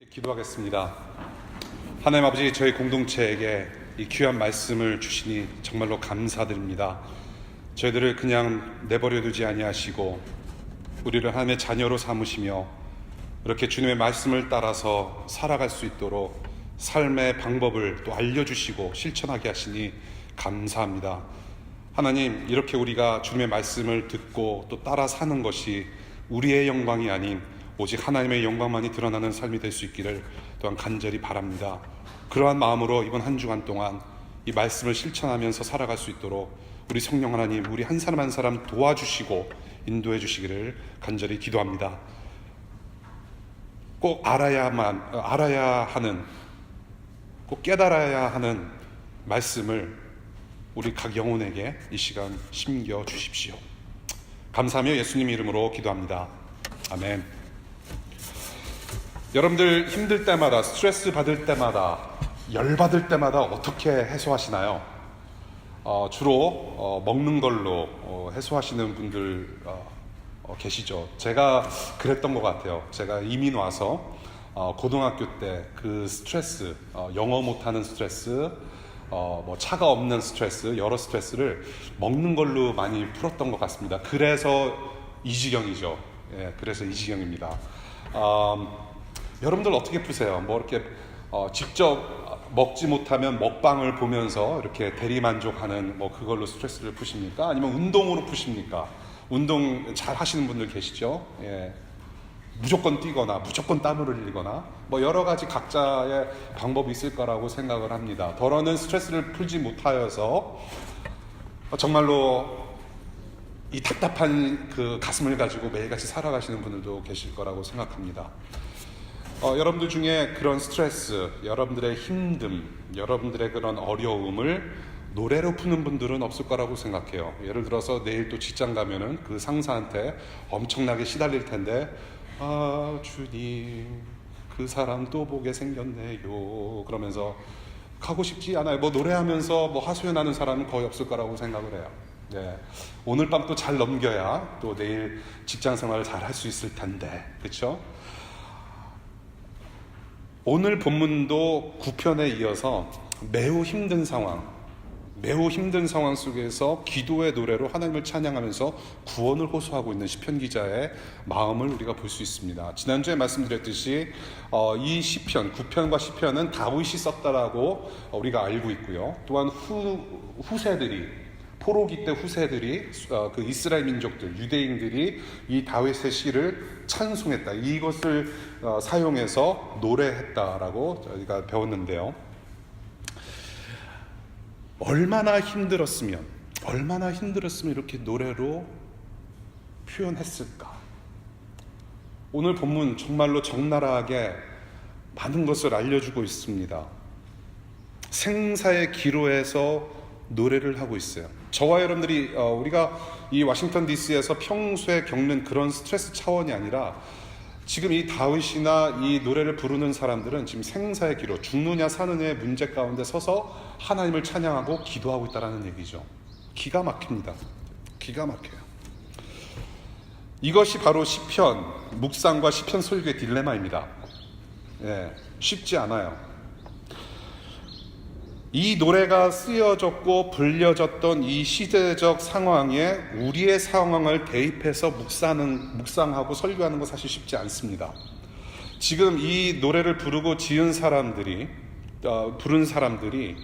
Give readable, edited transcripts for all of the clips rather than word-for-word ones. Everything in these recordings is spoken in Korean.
기도하겠습니다. 하나님 아버지, 저희 공동체에게 이 귀한 말씀을 주시니 정말로 감사드립니다. 저희들을 그냥 내버려 두지 아니하시고 우리를 하나님의 자녀로 삼으시며 이렇게 주님의 말씀을 따라서 살아갈 수 있도록 삶의 방법을 또 알려주시고 실천하게 하시니 감사합니다. 하나님, 이렇게 우리가 주님의 말씀을 듣고 또 따라 사는 것이 우리의 영광이 아닌 오직 하나님의 영광만이 드러나는 삶이 될 수 있기를 또한 간절히 바랍니다. 그러한 마음으로 이번 한 주간 동안 이 말씀을 실천하면서 살아갈 수 있도록 우리 성령 하나님, 우리 한 사람 한 사람 도와주시고 인도해 주시기를 간절히 기도합니다. 꼭 알아야 하는, 꼭 깨달아야 하는 말씀을 우리 각 영혼에게 이 시간 심겨 주십시오. 감사하며 예수님 이름으로 기도합니다. 아멘. 여러분들 힘들 때마다, 스트레스 받을 때마다, 열 받을 때마다 어떻게 해소하시나요? 주로 먹는 걸로 해소하시는 분들 계시죠. 제가 그랬던 것 같아요. 제가 이민 와서 고등학교 때 그 스트레스, 영어 못하는 스트레스, 차가 없는 스트레스, 여러 스트레스를 먹는 걸로 많이 풀었던 것 같습니다. 그래서 이 지경이죠. 예, 그래서 이 지경입니다. 여러분들 어떻게 푸세요? 이렇게 직접 먹지 못하면 먹방을 보면서 이렇게 대리만족하는 그걸로 스트레스를 푸십니까? 아니면 운동으로 푸십니까? 운동 잘 하시는 분들 계시죠? 예. 무조건 뛰거나 무조건 땀을 흘리거나 여러 가지 각자의 방법이 있을 거라고 생각을 합니다. 더러는 스트레스를 풀지 못하여서 정말로 이 답답한 그 가슴을 가지고 매일같이 살아가시는 분들도 계실 거라고 생각합니다. 여러분들 중에 그런 스트레스, 여러분들의 힘듦, 여러분들의 그런 어려움을 노래로 푸는 분들은 없을 거라고 생각해요. 예를 들어서 내일 또 직장 가면은 그 상사한테 엄청나게 시달릴 텐데, 주님, 그 사람 또 보게 생겼네요. 그러면서 가고 싶지 않아요. 노래하면서 하소연하는 사람은 거의 없을 거라고 생각을 해요. 네. 오늘 밤 또 잘 넘겨야 또 내일 직장 생활을 잘 할 수 있을 텐데, 그렇죠? 오늘 본문도 9편에 이어서 매우 힘든 상황 속에서 기도의 노래로 하나님을 찬양하면서 구원을 호소하고 있는 시편 기자의 마음을 우리가 볼 수 있습니다. 지난주에 말씀드렸듯이 이 시편, 9편과 시편은 다윗이 썼다라고 우리가 알고 있고요. 또한 후세들이, 포로기 때 후세들이, 그 이스라엘 민족들, 유대인들이 이 다윗의 시를 찬송했다. 이것을 사용해서 노래했다라고 저희가 배웠는데요. 얼마나 힘들었으면 이렇게 노래로 표현했을까? 오늘 본문 정말로 적나라하게 많은 것을 알려주고 있습니다. 생사의 기로에서 노래를 하고 있어요. 저와 여러분들이 우리가 이 워싱턴 DC에서 평소에 겪는 그런 스트레스 차원이 아니라 지금 이 다윗이나 이 노래를 부르는 사람들은 지금 생사의 기로, 죽느냐 사느냐의 문제 가운데 서서 하나님을 찬양하고 기도하고 있다는 얘기죠. 기가 막힙니다. 기가 막혀요. 이것이 바로 시편 묵상과 시편 설교의 딜레마입니다. 예, 쉽지 않아요. 이 노래가 쓰여졌고 불려졌던 이 시대적 상황에 우리의 상황을 대입해서 묵상하고 설교하는 건 사실 쉽지 않습니다. 지금 이 노래를 부르고 부른 사람들이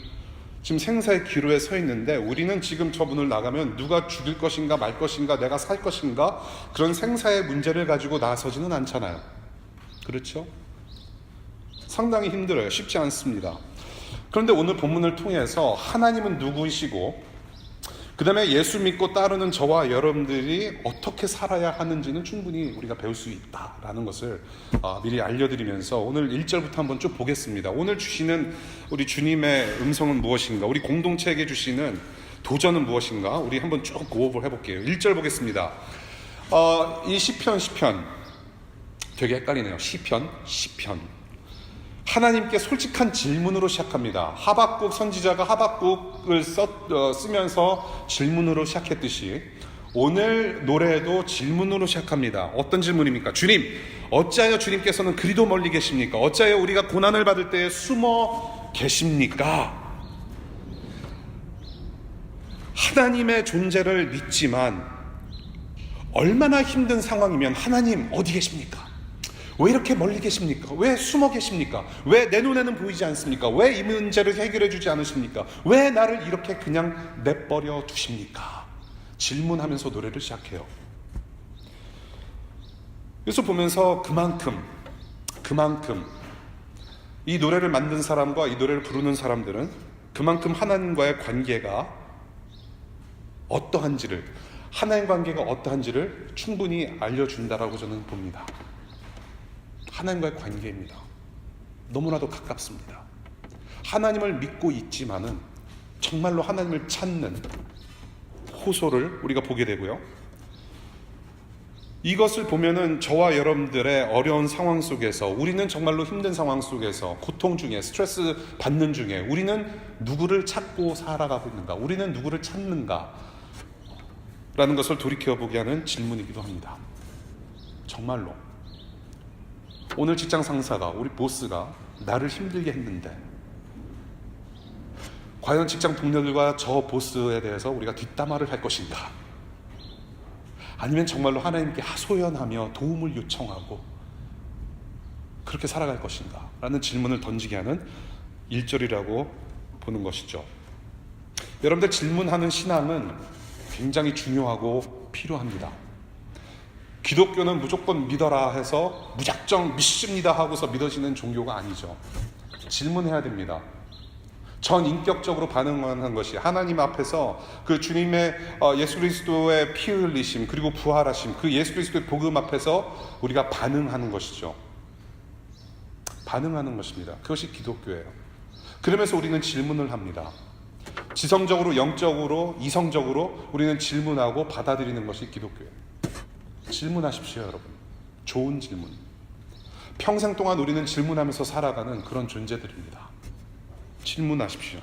지금 생사의 기로에 서 있는데 우리는 지금 저 문을 나가면 누가 죽일 것인가 말 것인가 내가 살 것인가 그런 생사의 문제를 가지고 나서지는 않잖아요. 그렇죠? 상당히 힘들어요. 쉽지 않습니다. 그런데 오늘 본문을 통해서 하나님은 누구이시고 그 다음에 예수 믿고 따르는 저와 여러분들이 어떻게 살아야 하는지는 충분히 우리가 배울 수 있다라는 것을 미리 알려드리면서 오늘 1절부터 한번 쭉 보겠습니다. 오늘 주시는 우리 주님의 음성은 무엇인가, 우리 공동체에게 주시는 도전은 무엇인가, 우리 한번 쭉 고업을 해볼게요. 1절 보겠습니다. 이 시편 되게 헷갈리네요. 시편 하나님께 솔직한 질문으로 시작합니다. 하박국 선지자가 하박국을 쓰면서 질문으로 시작했듯이 오늘 노래도 질문으로 시작합니다. 어떤 질문입니까? 주님, 어찌하여 주님께서는 그리도 멀리 계십니까? 어찌하여 우리가 고난을 받을 때에 숨어 계십니까? 하나님의 존재를 믿지만 얼마나 힘든 상황이면 하나님 어디 계십니까? 왜 이렇게 멀리 계십니까? 왜 숨어 계십니까? 왜 내 눈에는 보이지 않습니까? 왜 이 문제를 해결해 주지 않으십니까? 왜 나를 이렇게 그냥 내버려 두십니까? 질문하면서 노래를 시작해요. 그래서 보면서 그만큼 이 노래를 만든 사람과 이 노래를 부르는 사람들은 그만큼 하나님과의 관계가 어떠한지를, 하나님 관계가 어떠한지를 충분히 알려준다라고 저는 봅니다. 하나님과의 관계입니다. 너무나도 가깝습니다. 하나님을 믿고 있지만은 정말로 하나님을 찾는 호소를 우리가 보게 되고요. 이것을 보면은 저와 여러분들의 어려운 상황 속에서, 우리는 정말로 힘든 상황 속에서, 고통 중에, 스트레스 받는 중에 우리는 누구를 찾고 살아가고 있는가? 우리는 누구를 찾는가? 라는 것을 돌이켜보게 하는 질문이기도 합니다. 정말로 오늘 직장 상사가, 우리 보스가 나를 힘들게 했는데 과연 직장 동료들과 저 보스에 대해서 우리가 뒷담화를 할 것인가? 아니면 정말로 하나님께 하소연하며 도움을 요청하고 그렇게 살아갈 것인가? 라는 질문을 던지게 하는 1절이라고 보는 것이죠. 여러분들, 질문하는 신앙은 굉장히 중요하고 필요합니다. 기독교는 무조건 믿어라 해서 무작정 믿습니다 하고서 믿어지는 종교가 아니죠. 질문해야 됩니다. 전 인격적으로 반응하는 것이 하나님 앞에서 그 주님의 예수 그리스도의 피 흘리심 그리고 부활하심, 그 예수 그리스도의 복음 앞에서 우리가 반응하는 것이죠. 반응하는 것입니다. 그것이 기독교예요. 그러면서 우리는 질문을 합니다. 지성적으로, 영적으로, 이성적으로 우리는 질문하고 받아들이는 것이 기독교예요. 질문하십시오, 여러분. 좋은 질문. 평생 동안 우리는 질문하면서 살아가는 그런 존재들입니다. 질문하십시오.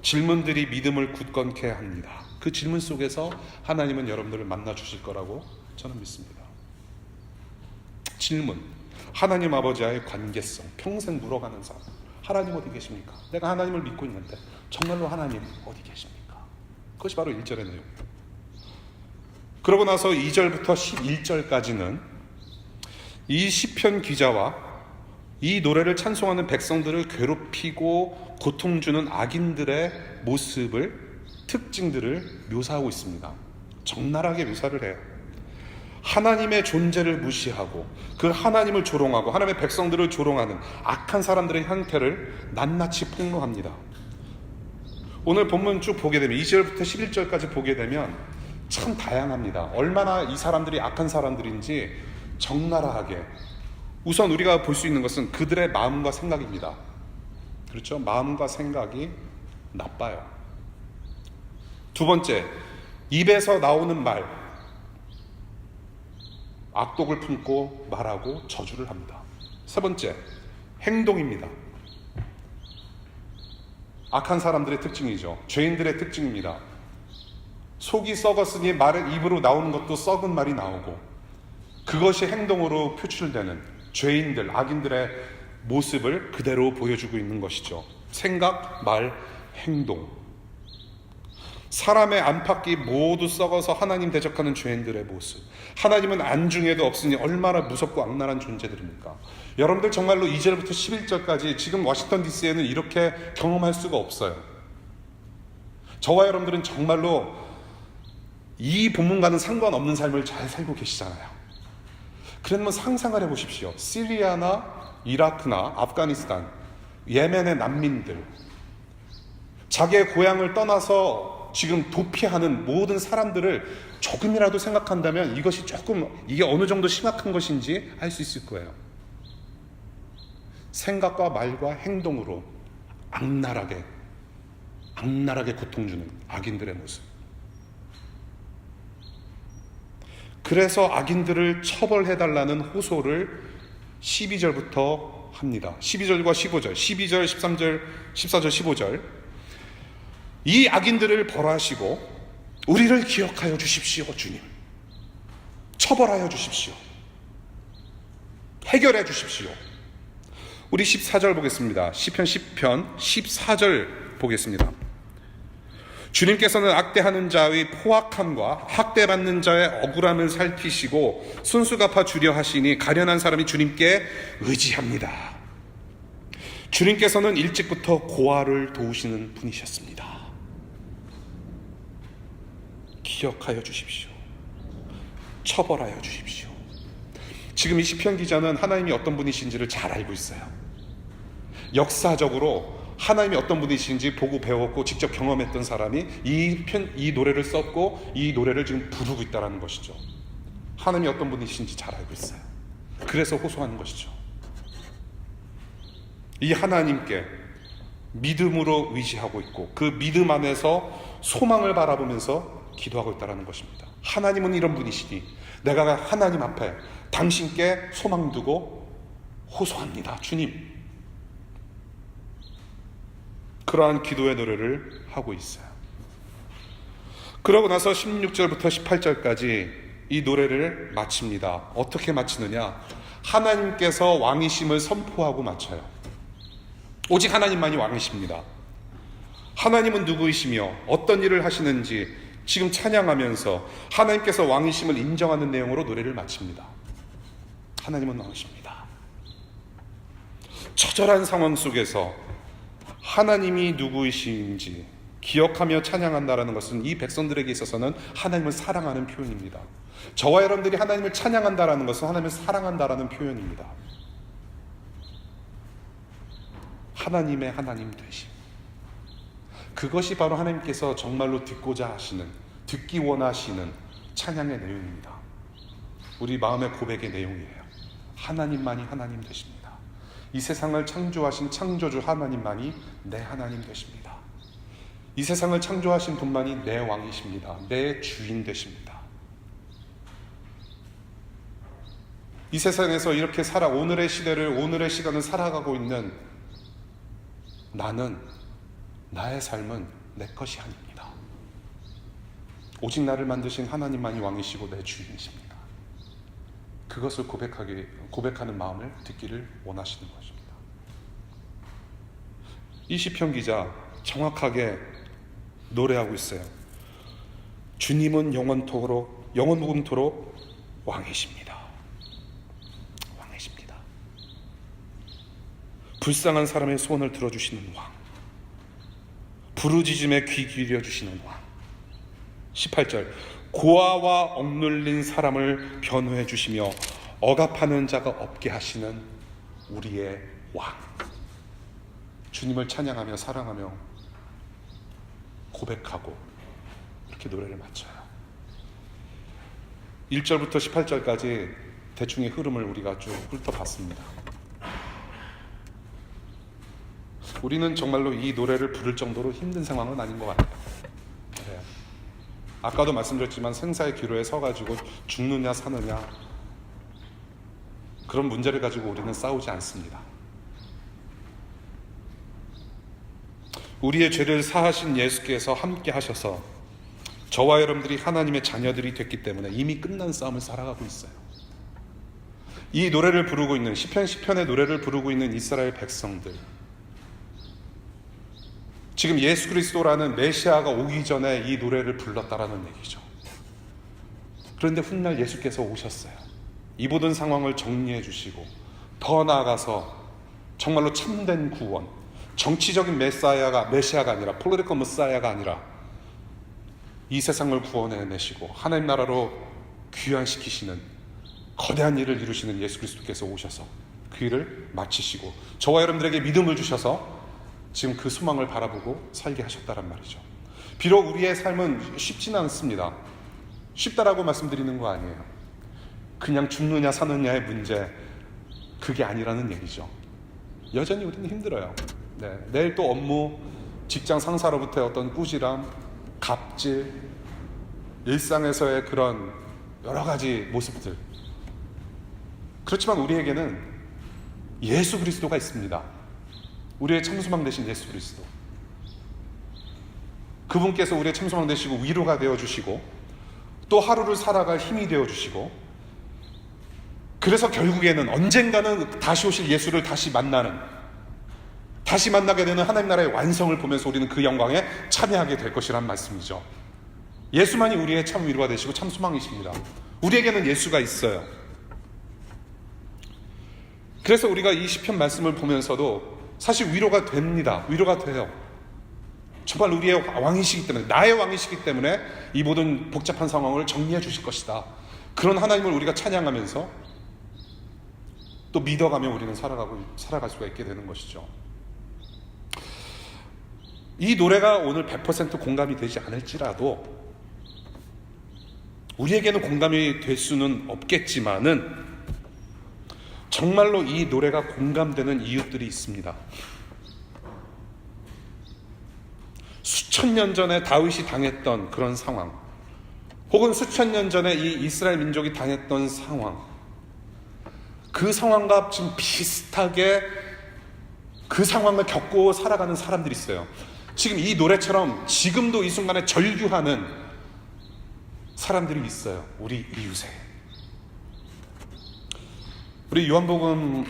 질문들이 믿음을 굳건케 합니다. 그 질문 속에서 하나님은 여러분들을 만나 주실 거라고 저는 믿습니다. 질문. 하나님 아버지와의 관계성. 평생 물어가는 사람. 하나님 어디 계십니까? 내가 하나님을 믿고 있는데 정말로 하나님 어디 계십니까? 그것이 바로 1절의 내용입니다. 그러고 나서 2절부터 11절까지는 이 시편 기자와 이 노래를 찬송하는 백성들을 괴롭히고 고통 주는 악인들의 모습을, 특징들을 묘사하고 있습니다. 적나라하게 묘사를 해요. 하나님의 존재를 무시하고 그 하나님을 조롱하고 하나님의 백성들을 조롱하는 악한 사람들의 형태를 낱낱이 폭로합니다. 오늘 본문 쭉 보게 되면 2절부터 11절까지 보게 되면 참 다양합니다. 얼마나 이 사람들이 악한 사람들인지 적나라하게. 우선 우리가 볼 수 있는 것은 그들의 마음과 생각입니다. 그렇죠? 마음과 생각이 나빠요. 두 번째, 입에서 나오는 말, 악독을 품고 말하고 저주를 합니다. 세 번째, 행동입니다. 악한 사람들의 특징이죠. 죄인들의 특징입니다. 속이 썩었으니 말은 입으로 나오는 것도 썩은 말이 나오고, 그것이 행동으로 표출되는 죄인들, 악인들의 모습을 그대로 보여주고 있는 것이죠. 생각, 말, 행동. 사람의 안팎이 모두 썩어서 하나님 대적하는 죄인들의 모습. 하나님은 안중에도 없으니 얼마나 무섭고 악랄한 존재들입니까? 여러분들 정말로 2절부터 11절까지 지금 워싱턴 DC에는 이렇게 경험할 수가 없어요. 저와 여러분들은 정말로 이 본문과는 상관없는 삶을 잘 살고 계시잖아요. 그러면 상상을 해보십시오. 시리아나 이라크나 아프가니스탄, 예멘의 난민들, 자기의 고향을 떠나서 지금 도피하는 모든 사람들을 조금이라도 생각한다면 이게 어느 정도 심각한 것인지 알 수 있을 거예요. 생각과 말과 행동으로 악랄하게 고통 주는 악인들의 모습. 그래서 악인들을 처벌해달라는 호소를 12절부터 합니다. 12절과 15절, 12절, 13절, 14절, 15절. 이 악인들을 벌하시고 우리를 기억하여 주십시오. 주님, 처벌하여 주십시오. 해결해 주십시오. 우리 14절 보겠습니다. 시편 10편 14절 보겠습니다. 주님께서는 악대하는 자의 포악함과 학대받는 자의 억울함을 살피시고 손수 갚아 주려 하시니 가련한 사람이 주님께 의지합니다. 주님께서는 일찍부터 고아를 도우시는 분이셨습니다. 기억하여 주십시오. 처벌하여 주십시오. 지금 이 시편 기자는 하나님이 어떤 분이신지를 잘 알고 있어요. 역사적으로 하나님이 어떤 분이신지 보고 배웠고 직접 경험했던 사람이 이 노래를 썼고 이 노래를 지금 부르고 있다는 것이죠. 하나님이 어떤 분이신지 잘 알고 있어요. 그래서 호소하는 것이죠. 이 하나님께 믿음으로 의지하고 있고 그 믿음 안에서 소망을 바라보면서 기도하고 있다는 것입니다. 하나님은 이런 분이시니 내가 하나님 앞에 당신께 소망 두고 호소합니다. 주님. 그러한 기도의 노래를 하고 있어요. 그러고 나서 16절부터 18절까지 이 노래를 마칩니다. 어떻게 마치느냐? 하나님께서 왕이심을 선포하고 마쳐요. 오직 하나님만이 왕이십니다. 하나님은 누구이시며 어떤 일을 하시는지 지금 찬양하면서 하나님께서 왕이심을 인정하는 내용으로 노래를 마칩니다. 하나님은 왕이십니다. 처절한 상황 속에서 하나님이 누구이신지 기억하며 찬양한다라는 것은 이 백성들에게 있어서는 하나님을 사랑하는 표현입니다. 저와 여러분들이 하나님을 찬양한다라는 것은 하나님을 사랑한다라는 표현입니다. 하나님의 하나님 되심. 그것이 바로 하나님께서 정말로 듣고자 하시는, 듣기 원하시는 찬양의 내용입니다. 우리 마음의 고백의 내용이에요. 하나님만이 하나님 되십니다. 이 세상을 창조하신 창조주 하나님만이 내 하나님 되십니다. 이 세상을 창조하신 분만이 내 왕이십니다. 내 주인 되십니다. 이 세상에서 이렇게 오늘의 시대를, 오늘의 시간을 살아가고 있는 나는, 나의 삶은 내 것이 아닙니다. 오직 나를 만드신 하나님만이 왕이시고 내 주인이십니다. 그것을 고백하는 마음을 듣기를 원하시는 것입니다. 이 시편 기자 정확하게 노래하고 있어요. 주님은 영원토록 왕이십니다. 왕이십니다. 불쌍한 사람의 소원을 들어주시는 왕, 부르짖음에 귀 기울여주시는 왕. 18절, 고아와 억눌린 사람을 변호해 주시며 억압하는 자가 없게 하시는 우리의 왕. 주님을 찬양하며 사랑하며 고백하고 이렇게 노래를 마쳐요. 1절부터 18절까지 대충의 흐름을 우리가 쭉 훑어봤습니다. 우리는 정말로 이 노래를 부를 정도로 힘든 상황은 아닌 것 같아요. 네. 아까도 말씀드렸지만 생사의 기로에 서가지고 죽느냐 사느냐 그런 문제를 가지고 우리는 싸우지 않습니다. 우리의 죄를 사하신 예수께서 함께 하셔서 저와 여러분들이 하나님의 자녀들이 됐기 때문에 이미 끝난 싸움을 살아가고 있어요. 이 노래를 부르고 있는 시편의 노래를 부르고 있는 이스라엘 백성들, 지금 예수 그리스도라는 메시아가 오기 전에 이 노래를 불렀다라는 얘기죠. 그런데 훗날 예수께서 오셨어요. 이 모든 상황을 정리해 주시고 더 나아가서 정말로 참된 구원, 정치적인 메시아가 아니라 폴리티컬 메시아가 아니라 이 세상을 구원해내시고 하나님 나라로 귀환시키시는 거대한 일을 이루시는 예수 그리스도께서 오셔서 그 일을 마치시고 저와 여러분들에게 믿음을 주셔서 지금 그 소망을 바라보고 살게 하셨다란 말이죠. 비록 우리의 삶은 쉽지는 않습니다. 쉽다라고 말씀드리는 거 아니에요. 그냥 죽느냐 사느냐의 문제, 그게 아니라는 얘기죠. 여전히 우리는 힘들어요. 네, 내일 또 업무, 직장 상사로부터의 어떤 꾸지람, 갑질, 일상에서의 그런 여러 가지 모습들. 그렇지만 우리에게는 예수 그리스도가 있습니다. 우리의 참소망 되신 예수 그리스도. 그분께서 우리의 참소망 되시고 위로가 되어주시고 또 하루를 살아갈 힘이 되어주시고, 그래서 결국에는 언젠가는 다시 오실 예수를 다시 만나게 되는 하나님 나라의 완성을 보면서 우리는 그 영광에 참여하게 될 것이란 말씀이죠. 예수만이 우리의 참 위로가 되시고 참 소망이십니다. 우리에게는 예수가 있어요. 그래서 우리가 이 시편 말씀을 보면서도 사실 위로가 됩니다. 위로가 돼요. 정말 우리의 왕이시기 때문에, 나의 왕이시기 때문에 이 모든 복잡한 상황을 정리해 주실 것이다. 그런 하나님을 우리가 찬양하면서 또 믿어가며 우리는 살아갈 수가 있게 되는 것이죠. 이 노래가 오늘 100% 공감이 되지 않을지라도 우리에게는 공감이 될 수는 없겠지만은 정말로 이 노래가 공감되는 이유들이 있습니다. 수천 년 전에 다윗이 당했던 그런 상황, 혹은 수천 년 전에 이 이스라엘 민족이 당했던 상황, 그 상황과 지금 비슷하게 그 상황을 겪고 살아가는 사람들이 있어요. 지금 이 노래처럼 지금도 이 순간에 절규하는 사람들이 있어요. 우리 이웃에. 우리 요한복음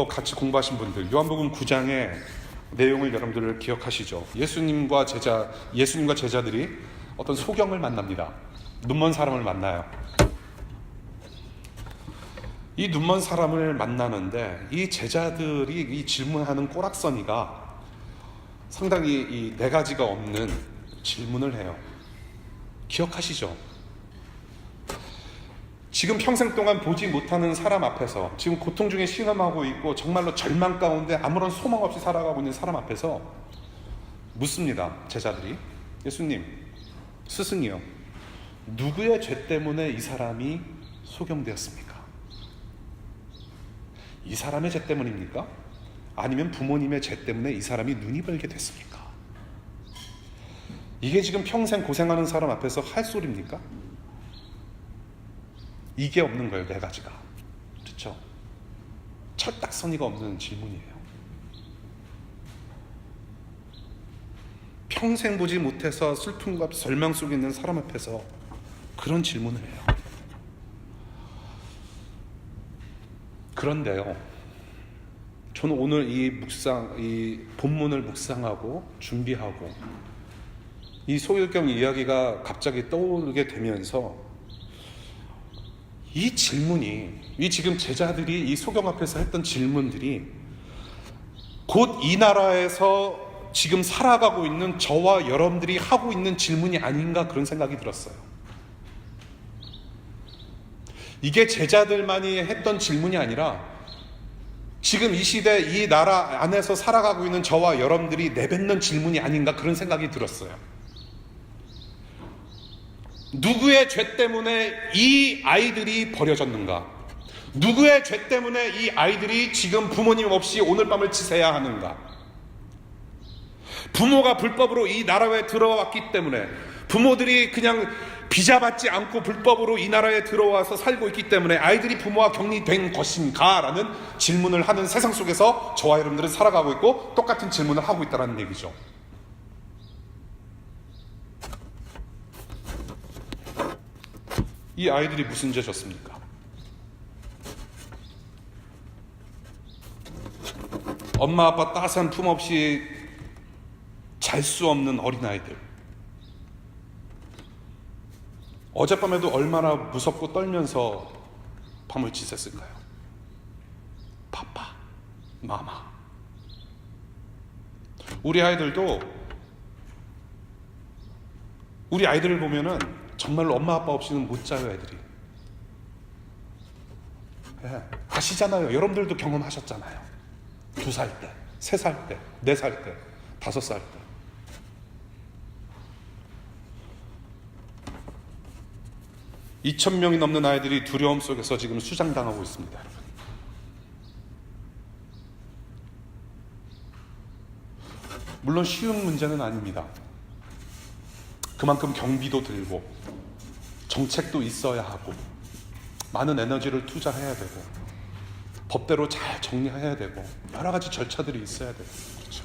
같이 공부하신 분들, 요한복음 9장의 내용을 여러분들 기억하시죠? 예수님과 제자들이 어떤 소경을 만납니다. 눈먼 사람을 만나요. 이 눈먼 사람을 만나는데 이 제자들이 이 질문하는 꼬락서니가 상당히 이 네 가지가 없는 질문을 해요. 기억하시죠? 지금 평생 동안 보지 못하는 사람 앞에서, 지금 고통 중에 신음하고 있고 정말로 절망 가운데 아무런 소망 없이 살아가고 있는 사람 앞에서 묻습니다. 제자들이, 예수님, 스승이요, 누구의 죄 때문에 이 사람이 소경되었습니까? 이 사람의 죄 때문입니까? 아니면 부모님의 죄 때문에 이 사람이 눈이 벌게 됐습니까? 이게 지금 평생 고생하는 사람 앞에서 할 소리입니까? 이게 없는 거예요. 네 가지가. 그렇죠? 철딱서니가 없는 질문이에요. 평생 보지 못해서 슬픔과 절망 속에 있는 사람 앞에서 그런 질문을 해요. 그런데요, 저는 오늘 이 본문을 묵상하고 준비하고 이 소유경 이야기가 갑자기 떠오르게 되면서 이 질문이, 이 지금 제자들이 이 소경 앞에서 했던 질문들이 곧 이 나라에서 지금 살아가고 있는 저와 여러분들이 하고 있는 질문이 아닌가, 그런 생각이 들었어요. 이게 제자들만이 했던 질문이 아니라 지금 이 시대 이 나라 안에서 살아가고 있는 저와 여러분들이 내뱉는 질문이 아닌가, 그런 생각이 들었어요. 누구의 죄 때문에 이 아이들이 버려졌는가? 누구의 죄 때문에 이 아이들이 지금 부모님 없이 오늘 밤을 지새야 하는가? 부모가 불법으로 이 나라에 들어왔기 때문에, 부모들이 그냥 비자받지 않고 불법으로 이 나라에 들어와서 살고 있기 때문에 아이들이 부모와 격리된 것인가? 라는 질문을 하는 세상 속에서 저와 여러분들은 살아가고 있고 똑같은 질문을 하고 있다는 얘기죠. 이 아이들이 무슨 죄 졌습니까? 엄마 아빠 따스한 품 없이 잘 수 없는 어린아이들, 어젯밤에도 얼마나 무섭고 떨면서 밤을 지샜을까요? 파파, 마마. 우리 아이들을 보면은 정말로 엄마 아빠 없이는 못 자요, 애들이. 네, 아시잖아요. 여러분들도 경험하셨잖아요. 2살 때, 3살 때, 4살 때, 5살 때. (2,000명이) 넘는 아이들이 두려움 속에서 지금 수장당하고 있습니다, 여러분. 물론 쉬운 문제는 아닙니다. 그만큼 경비도 들고 정책도 있어야 하고 많은 에너지를 투자해야 되고 법대로 잘 정리해야 되고 여러 가지 절차들이 있어야 돼요. 그렇죠?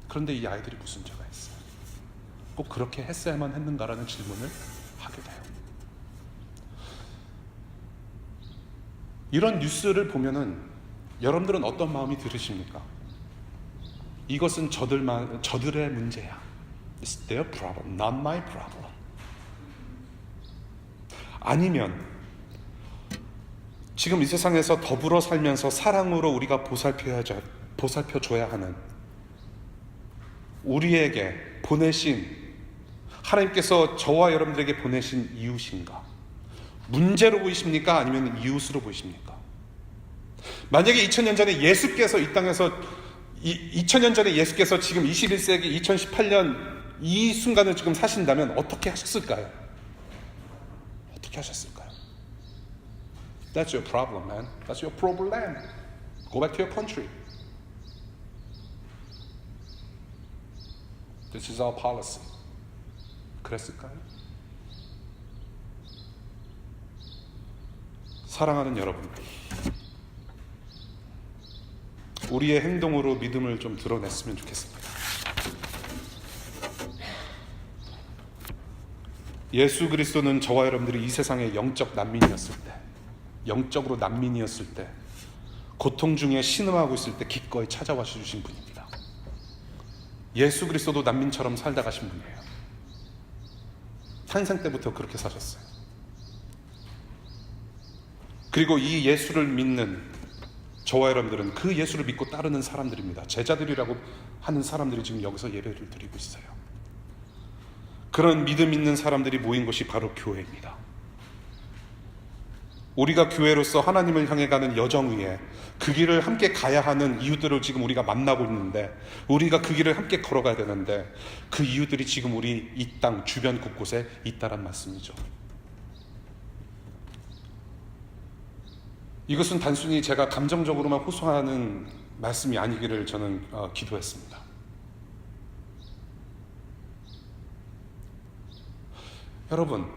그런데 이 아이들이 무슨 죄가 있어요? 꼭 그렇게 했어야만 했는가라는 질문을 하게 돼요. 이런 뉴스를 보면은 여러분들은 어떤 마음이 들으십니까? 이것은 저들의 문제야. It's their problem, not my problem. 아니면 지금 이 세상에서 더불어 살면서 사랑으로 우리가 보살펴줘야 하는 우리에게 보내신 하나님께서 저와 여러분들에게 보내신 이웃인가? 문제로 보이십니까? 아니면 이웃으로 보이십니까? 만약에 2000년 전에 예수께서 이 땅에서 2000년 전에 예수께서 지금 21세기 2018년 이 순간을 지금 사신다면 어떻게 하셨을까요? 어떻게 하셨을까요? That's your problem, man. That's your problem. Go back to your country. This is our policy. 그랬을까요? 사랑하는 여러분, 우리의 행동으로 믿음을 좀 드러냈으면 좋겠습니다. 예수 그리스도는 저와 여러분들이 이 세상의 영적 난민이었을 때, 영적으로 난민이었을 때, 고통 중에 신음하고 있을 때 기꺼이 찾아와 주신 분입니다. 예수 그리스도도 난민처럼 살다 가신 분이에요. 탄생 때부터 그렇게 사셨어요. 그리고 이 예수를 믿는 저와 여러분들은 그 예수를 믿고 따르는 사람들입니다. 제자들이라고 하는 사람들이 지금 여기서 예배를 드리고 있어요. 그런 믿음 있는 사람들이 모인 곳이 바로 교회입니다. 우리가 교회로서 하나님을 향해 가는 여정 위에 그 길을 함께 가야 하는 이웃들을 지금 우리가 만나고 있는데, 우리가 그 길을 함께 걸어가야 되는데 그 이웃들이 지금 우리 이 땅 주변 곳곳에 있다란 말씀이죠. 이것은 단순히 제가 감정적으로만 호소하는 말씀이 아니기를 저는 기도했습니다. 여러분,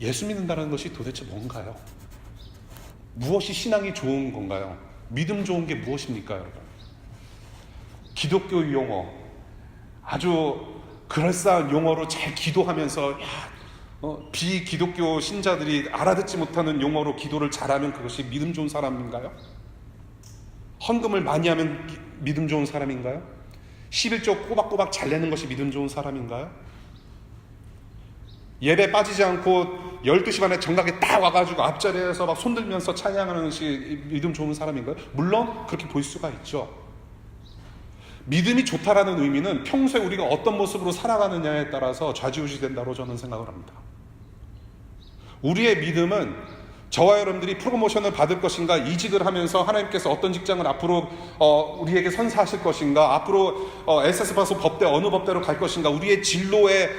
예수 믿는다는 것이 도대체 뭔가요? 무엇이 신앙이 좋은 건가요? 믿음 좋은 게 무엇입니까, 여러분? 기독교 용어, 아주 그럴싸한 용어로 잘 기도하면서 비기독교 신자들이 알아듣지 못하는 용어로 기도를 잘하면 그것이 믿음 좋은 사람인가요? 헌금을 많이 하면 믿음 좋은 사람인가요? 11조 꼬박꼬박 잘 내는 것이 믿음 좋은 사람인가요? 예배 빠지지 않고 12시 반에 정각에 딱 와가지고 앞자리에서 막 손들면서 찬양하는 것이 믿음 좋은 사람인가요? 물론 그렇게 보일 수가 있죠. 믿음이 좋다라는 의미는 평소에 우리가 어떤 모습으로 살아가느냐에 따라서 좌지우지 된다고 저는 생각을 합니다. 우리의 믿음은 저와 여러분들이 프로모션을 받을 것인가, 이직을 하면서 하나님께서 어떤 직장을 앞으로 우리에게 선사하실 것인가, 앞으로 SS바소 법대 어느 법대로 갈 것인가, 우리의 진로에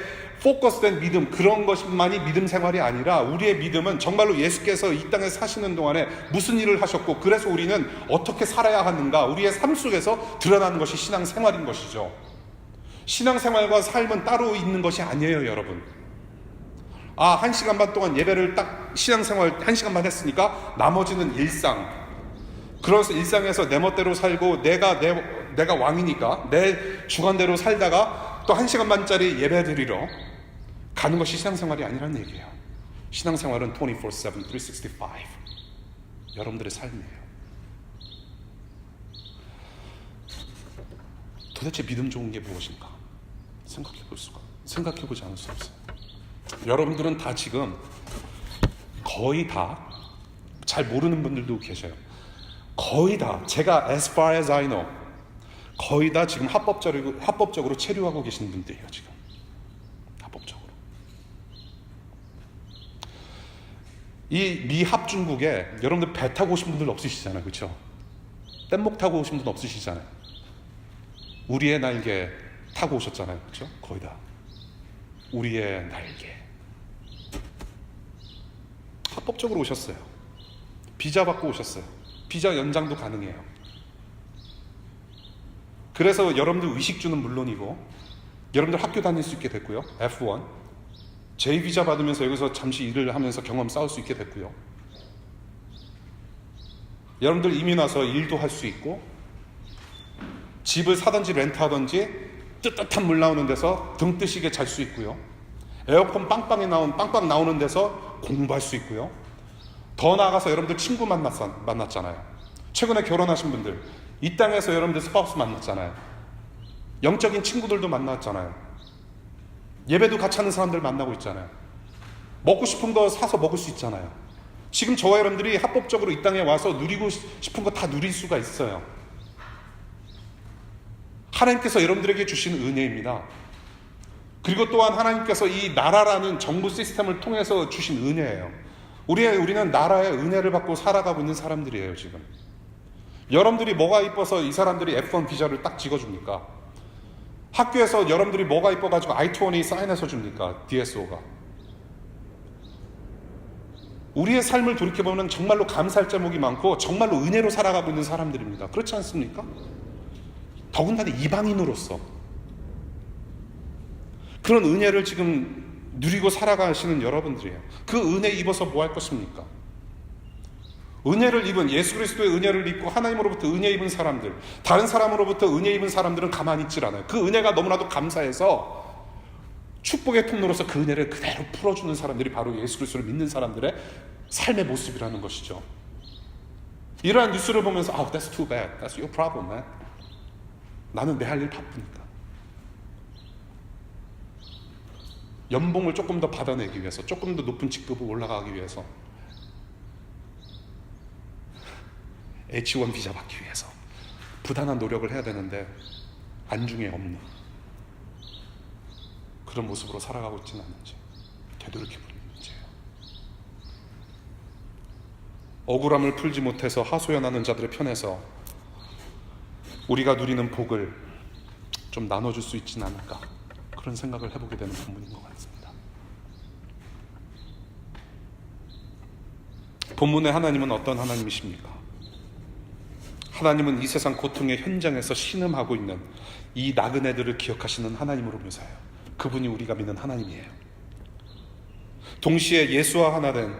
포커스된 믿음, 그런 것만이 믿음 생활이 아니라 우리의 믿음은 정말로 예수께서 이 땅에 사시는 동안에 무슨 일을 하셨고 그래서 우리는 어떻게 살아야 하는가, 우리의 삶 속에서 드러나는 것이 신앙생활인 것이죠. 신앙생활과 삶은 따로 있는 것이 아니에요, 여러분. 1시간 반 동안 예배를 딱 신앙생활 1시간만 했으니까 나머지는 일상. 그래서 일상에서 내 멋대로 살고 내가 왕이니까 내 주관대로 살다가 또 1시간 반짜리 예배 드리러 가는 것이 신앙생활이 아니라는 얘기예요. 신앙생활은 24/7, 365 여러분들의 삶이에요. 도대체 믿음 좋은 게 무엇인가 생각해보지 않을 수 없어요. 여러분들은 다 지금 거의 다 잘 모르는 분들도 계셔요. 거의 다 제가 as far as I know 거의 다 지금 합법적으로 체류하고 계시는 분들이에요. 지금 합법적으로. 이 미합중국에 여러분들 배 타고 오신 분들 없으시잖아요, 그렇죠? 뗏목 타고 오신 분 없으시잖아요. 우리의 날개 타고 오셨잖아요, 그렇죠? 거의 다 우리의 날개. 합법적으로 오셨어요. 비자 받고 오셨어요. 비자 연장도 가능해요. 그래서 여러분들 의식주는 물론이고 여러분들 학교 다닐 수 있게 됐고요. F1 J비자 받으면서 여기서 잠시 일을 하면서 경험 쌓을 수 있게 됐고요. 여러분들 이민 와서 일도 할 수 있고 집을 사든지 렌트하든지 뜨뜻한 물 나오는 데서 등 뜨시게 잘 수 있고요. 에어컨 빵빵 나오는 데서 공부할 수 있고요. 더 나아가서 여러분들 친구 만났잖아요. 최근에 결혼하신 분들, 이 땅에서 여러분들 스파우스 만났잖아요. 영적인 친구들도 만났잖아요. 예배도 같이 하는 사람들 만나고 있잖아요. 먹고 싶은 거 사서 먹을 수 있잖아요. 지금 저와 여러분들이 합법적으로 이 땅에 와서 누리고 싶은 거 다 누릴 수가 있어요. 하나님께서 여러분들에게 주신 은혜입니다. 그리고 또한 하나님께서 이 나라라는 정부 시스템을 통해서 주신 은혜예요. 우리는 나라의 은혜를 받고 살아가고 있는 사람들이에요. 지금 여러분들이 뭐가 이뻐서 이 사람들이 F1 비자를 딱 찍어줍니까? 학교에서 여러분들이 뭐가 이뻐가지고 I-20 사인해서 줍니까? DSO가. 우리의 삶을 돌이켜보면 정말로 감사할 제목이 많고 정말로 은혜로 살아가고 있는 사람들입니다. 그렇지 않습니까? 더군다나 이방인으로서 그런 은혜를 지금 누리고 살아가시는 여러분들이에요. 그 은혜 입어서 뭐 할 것입니까? 은혜를 입은, 예수 그리스도의 은혜를 입고 하나님으로부터 은혜 입은 사람들, 다른 사람으로부터 은혜 입은 사람들은 가만히 있질 않아요. 그 은혜가 너무나도 감사해서 축복의 통로로서 그 은혜를 그대로 풀어주는 사람들이 바로 예수 그리스도를 믿는 사람들의 삶의 모습이라는 것이죠. 이러한 뉴스를 보면서 that's too bad. That's your problem, man. 나는 내 할 일 바쁘니까. 연봉을 조금 더 받아내기 위해서, 조금 더 높은 직급으로 올라가기 위해서, H1 비자 받기 위해서 부단한 노력을 해야 되는데 안중에 없는 그런 모습으로 살아가고 있지는 않은지 되돌이켜보는 문제예요. 억울함을 풀지 못해서 하소연하는 자들의 편에서 우리가 누리는 복을 좀 나눠줄 수 있지는 않을까, 그런 생각을 해보게 되는 본문인 것 같습니다. 본문의 하나님은 어떤 하나님이십니까? 하나님은 이 세상 고통의 현장에서 신음하고 있는 이 나그네들을 기억하시는 하나님으로 묘사해요. 그분이 우리가 믿는 하나님이에요. 동시에 예수와 하나 된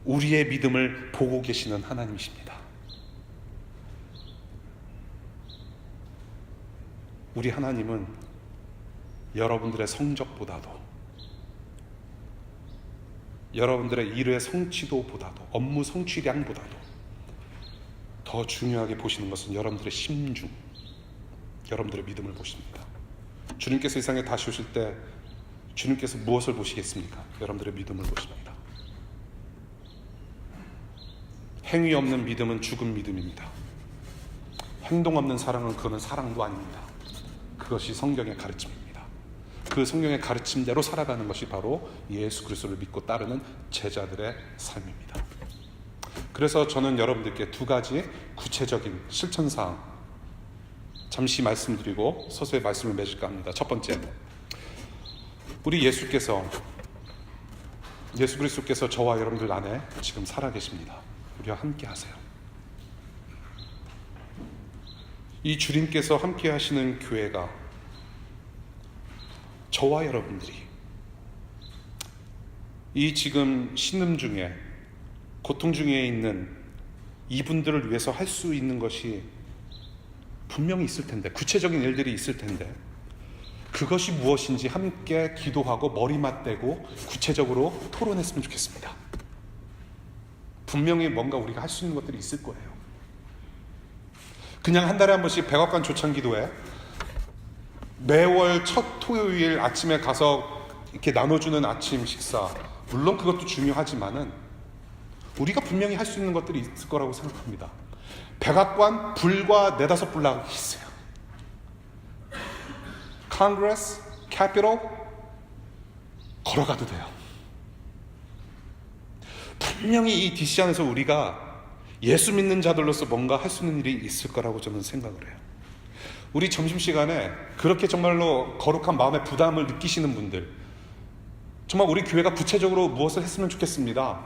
우리의 믿음을 보고 계시는 하나님이십니다. 우리 하나님은 여러분들의 성적보다도, 여러분들의 일의 성취도보다도, 업무 성취량보다도 더 중요하게 보시는 것은 여러분들의 심중, 여러분들의 믿음을 보십니다. 주님께서 이 세상에 다시 오실 때 주님께서 무엇을 보시겠습니까? 여러분들의 믿음을 보십니다. 행위 없는 믿음은 죽은 믿음입니다. 행동 없는 사랑은 그거는 사랑도 아닙니다. 그것이 성경의 가르침입니다. 그 성경의 가르침대로 살아가는 것이 바로 예수 그리스도를 믿고 따르는 제자들의 삶입니다. 그래서 저는 여러분들께 두 가지 구체적인 실천사항 잠시 말씀드리고 서서히 말씀을 맺을까 합니다. 첫 번째, 우리 예수 그리스도께서 저와 여러분들 안에 지금 살아계십니다. 우리와 함께 하세요. 이 주님께서 함께 하시는 교회가 저와 여러분들이 이 지금 신음 중에, 고통 중에 있는 이분들을 위해서 할 수 있는 것이 분명히 있을 텐데, 구체적인 일들이 있을 텐데, 그것이 무엇인지 함께 기도하고 머리 맞대고 구체적으로 토론했으면 좋겠습니다. 분명히 뭔가 우리가 할 수 있는 것들이 있을 거예요. 그냥 한 달에 한 번씩 백악관 초창기도회 매월 첫 토요일 아침에 가서 이렇게 나눠주는 아침 식사, 물론 그것도 중요하지만은 우리가 분명히 할 수 있는 것들이 있을 거라고 생각합니다. 백악관 불과 4-5불 있어요. Congress, Capitol 걸어가도 돼요. 분명히 이 DC 안에서 우리가 예수 믿는 자들로서 뭔가 할 수 있는 일이 있을 거라고 저는 생각을 해요. 우리 점심시간에 그렇게 정말로 거룩한 마음의 부담을 느끼시는 분들, 정말 우리 교회가 구체적으로 무엇을 했으면 좋겠습니다,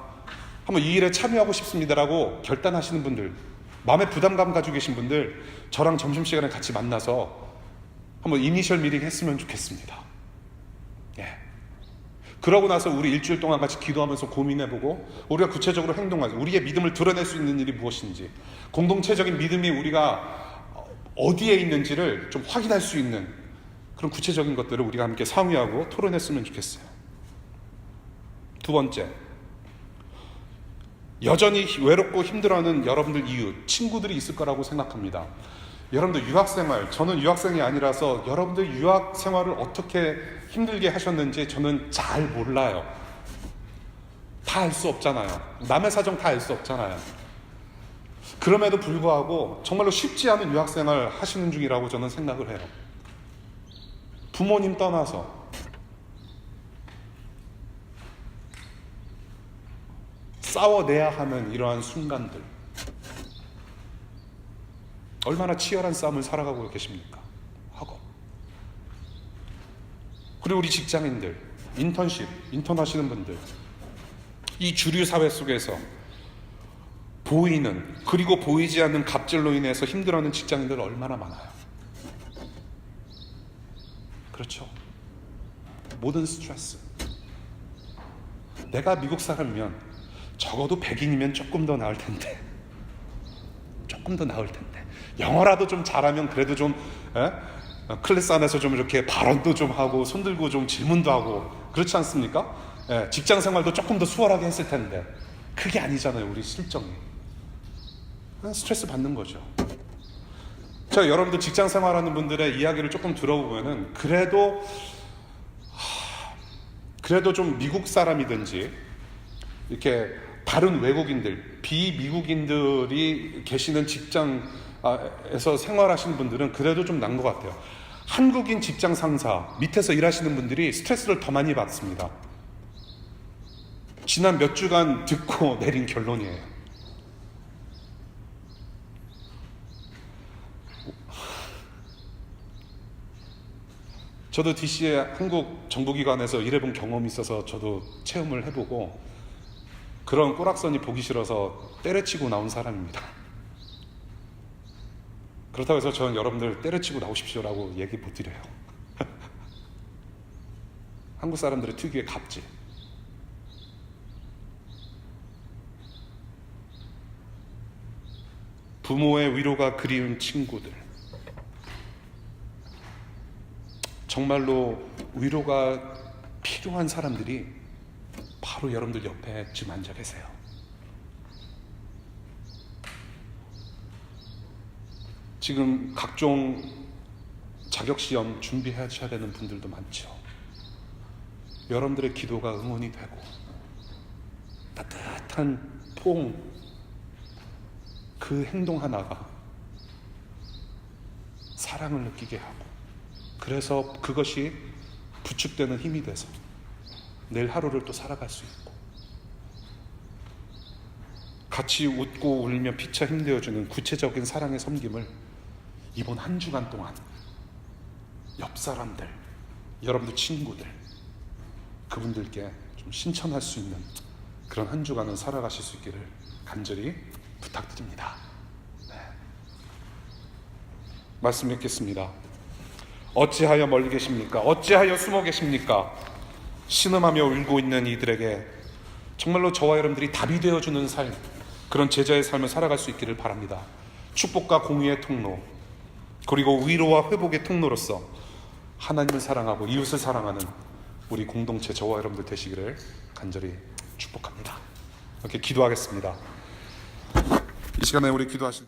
한번 이 일에 참여하고 싶습니다라고 결단하시는 분들, 마음의 부담감 가지고 계신 분들, 저랑 점심시간에 같이 만나서 한번 이니셜 미팅 했으면 좋겠습니다. 예. 그러고 나서 우리 일주일 동안 같이 기도하면서 고민해보고 우리가 구체적으로 행동하죠. 우리의 믿음을 드러낼 수 있는 일이 무엇인지, 공동체적인 믿음이 우리가 어디에 있는지를 좀 확인할 수 있는 그런 구체적인 것들을 우리가 함께 상의하고 토론했으면 좋겠어요. 두 번째, 여전히 외롭고 힘들어하는 여러분들 이웃, 친구들이 있을 거라고 생각합니다. 여러분들 유학생활, 저는 유학생이 아니라서 여러분들 유학생활을 어떻게 힘들게 하셨는지 저는 잘 몰라요. 다 알 수 없잖아요. 남의 사정 다 알 수 없잖아요. 그럼에도 불구하고 정말로 쉽지 않은 유학생활 하시는 중이라고 저는 생각을 해요. 부모님 떠나서 싸워내야 하는 이러한 순간들, 얼마나 치열한 싸움을 살아가고 계십니까? 학업. 그리고 우리 직장인들, 인턴 하시는 분들, 이 주류 사회 속에서 보이는 그리고 보이지 않는 갑질로 인해서 힘들어하는 직장인들 얼마나 많아요. 그렇죠. 모든 스트레스. 내가 미국 사람이면 적어도 백인이면 조금 더 나을 텐데, 영어라도 좀 잘하면 그래도 좀 클래스 안에서 좀 이렇게 발언도 좀 하고 손들고 좀 질문도 하고 그렇지 않습니까? 직장 생활도 조금 더 수월하게 했을 텐데 그게 아니잖아요. 우리 실정이 스트레스 받는 거죠. 제가 여러분들 직장 생활하는 분들의 이야기를 조금 들어보면은 그래도 좀 미국 사람이든지 이렇게 다른 외국인들, 비미국인들이 계시는 직장에서 생활하시는 분들은 그래도 좀 난 것 같아요. 한국인 직장 상사 밑에서 일하시는 분들이 스트레스를 더 많이 받습니다. 지난 몇 주간 듣고 내린 결론이에요. 저도 DC의 한국 정부기관에서 일해본 경험이 있어서 저도 체험을 해보고 그런 꼬락선이 보기 싫어서 때려치고 나온 사람입니다. 그렇다고 해서 저는 여러분들 때려치고 나오십시오라고 얘기 못 드려요. 한국 사람들의 특유의 갑질. 부모의 위로가 그리운 친구들. 정말로 위로가 필요한 사람들이 바로 여러분들 옆에 지금 앉아 계세요. 지금 각종 자격시험 준비하셔야 되는 분들도 많죠. 여러분들의 기도가 응원이 되고 따뜻한 포옹, 그 행동 하나가 사랑을 느끼게 하고 그래서 그것이 부축되는 힘이 돼서 내일 하루를 또 살아갈 수 있고 같이 웃고 울며 피차 힘내어주는 구체적인 사랑의 섬김을 이번 한 주간 동안 옆 사람들, 여러분들 친구들, 그분들께 좀 신청할 수 있는 그런 한 주간을 살아가실 수 있기를 간절히 부탁드립니다. 네. 말씀 읽겠습니다. 어찌하여 멀리 계십니까? 어찌하여 숨어 계십니까? 신음하며 울고 있는 이들에게 정말로 저와 여러분들이 답이 되어주는 삶, 그런 제자의 삶을 살아갈 수 있기를 바랍니다. 축복과 공의의 통로, 그리고 위로와 회복의 통로로서 하나님을 사랑하고 이웃을 사랑하는 우리 공동체 저와 여러분들 되시기를 간절히 축복합니다. 이렇게 기도하겠습니다. 이 시간에 우리 기도하실